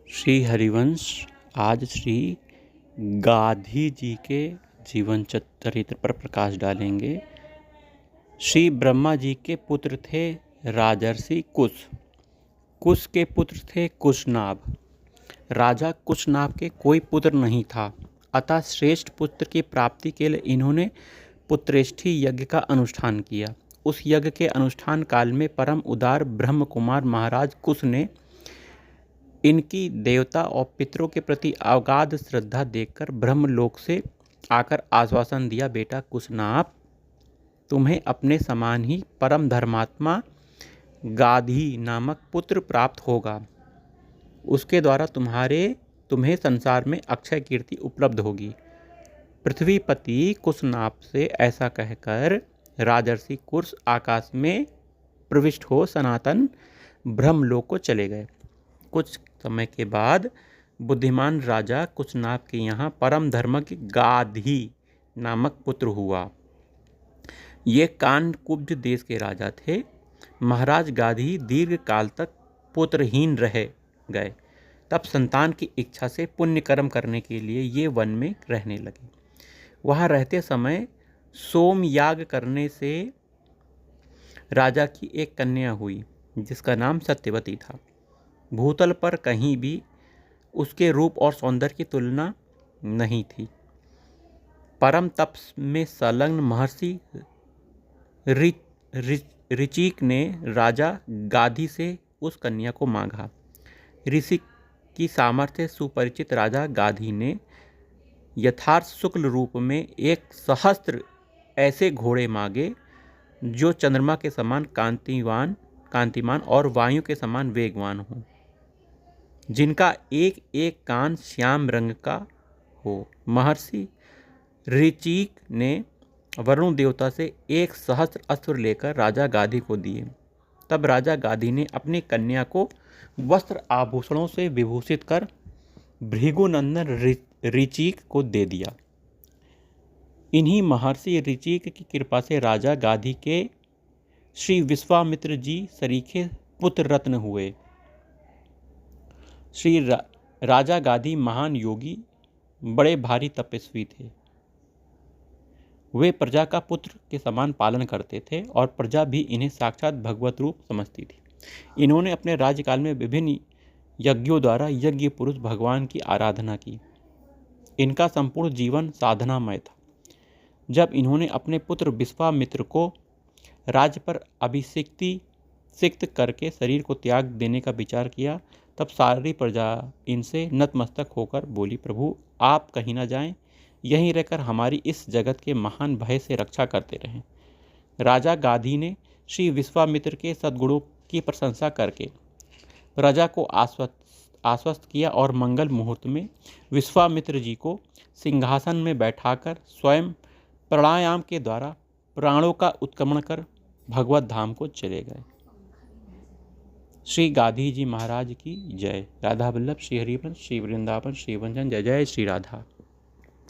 श्री हरिवंश आज श्री गाधी जी के जीवन चरित्र पर प्रकाश डालेंगे। श्री ब्रह्मा जी के पुत्र थे राजर्षि कुश। कुश के पुत्र थे कुशनाभ। राजा कुशनाभ के कोई पुत्र नहीं था, अतः श्रेष्ठ पुत्र की प्राप्ति के लिए इन्होंने पुत्रेष्ठी यज्ञ का अनुष्ठान किया। उस यज्ञ के अनुष्ठान काल में परम उदार ब्रह्म कुमार महाराज कुश ने इनकी देवता और पितरों के प्रति अगाध श्रद्धा देखकर ब्रह्मलोक से आकर आश्वासन दिया, बेटा कुशनाभ, तुम्हें अपने समान ही परम धर्मात्मा गाधी नामक पुत्र प्राप्त होगा। उसके द्वारा तुम्हें संसार में अक्षय कीर्ति उपलब्ध होगी। पृथ्वीपति कुशनाभ से ऐसा कहकर राजर्षि कुश आकाश में प्रविष्ट हो सनातन ब्रह्मलोक को चले गए। कुछ समय के बाद बुद्धिमान राजा कुशनाभ के यहाँ परम धर्मज्ञ गाधी नामक पुत्र हुआ। ये कानकुब्ज देश के राजा थे। महाराज गाधी दीर्घ काल तक पुत्रहीन रह गए। तब संतान की इच्छा से पुण्य कर्म करने के लिए ये वन में रहने लगे। वहाँ रहते समय सोमयाग करने से राजा की एक कन्या हुई, जिसका नाम सत्यवती था। भूतल पर कहीं भी उसके रूप और सौंदर्य की तुलना नहीं थी। परम तप में संलग्न महर्षि ऋचिक ने राजा गाधी से उस कन्या को मांगा। ऋषि की सामर्थ्य सुपरिचित राजा गाधी ने यथार्थ शुक्ल रूप में 1,000 ऐसे घोड़े मांगे जो चंद्रमा के समान कांतिमान और वायु के समान वेगवान हो, जिनका एक एक कान श्याम रंग का हो। महर्षि ऋचिक ने वरुण देवता से 1,000 अस्त्र लेकर राजा गाधी को दिए। तब राजा गाधी ने अपनी कन्या को वस्त्र आभूषणों से विभूषित कर भृगुनंदन ऋचिक को दे दिया। इन्हीं महर्षि ऋचिक की कृपा से राजा गाधी के श्री विश्वामित्र जी सरीखे पुत्र रत्न हुए। राजा गाधी महान योगी, बड़े भारी तपस्वी थे। वे प्रजा का पुत्र के समान पालन करते थे और प्रजा भी इन्हें साक्षात भगवत रूप समझती थी। इन्होंने अपने राज्यकाल में विभिन्न यज्ञों द्वारा यज्ञ पुरुष भगवान की आराधना की। इनका संपूर्ण जीवन साधनामय था। जब इन्होंने अपने पुत्र विश्वामित्र को राज्य पर अभिषिक्त करके शरीर को त्याग देने का विचार किया, तब सारी प्रजा इनसे नतमस्तक होकर बोली, प्रभु आप कहीं न जाएं, यहीं रहकर हमारी इस जगत के महान भय से रक्षा करते रहें। राजा गाधी ने श्री विश्वामित्र के सद्गुणों की प्रशंसा करके प्रजा को आश्वस्त किया और मंगल मुहूर्त में विश्वामित्र जी को सिंहासन में बैठाकर स्वयं प्राणायाम के द्वारा प्राणों का उत्क्रमण कर भगवत धाम को चले गए। श्री गाधी जी महाराज की जय। राधा वल्लभ, श्री हरिवंश, श्री वृंदावन, श्री वंजन। जय जय श्री राधा।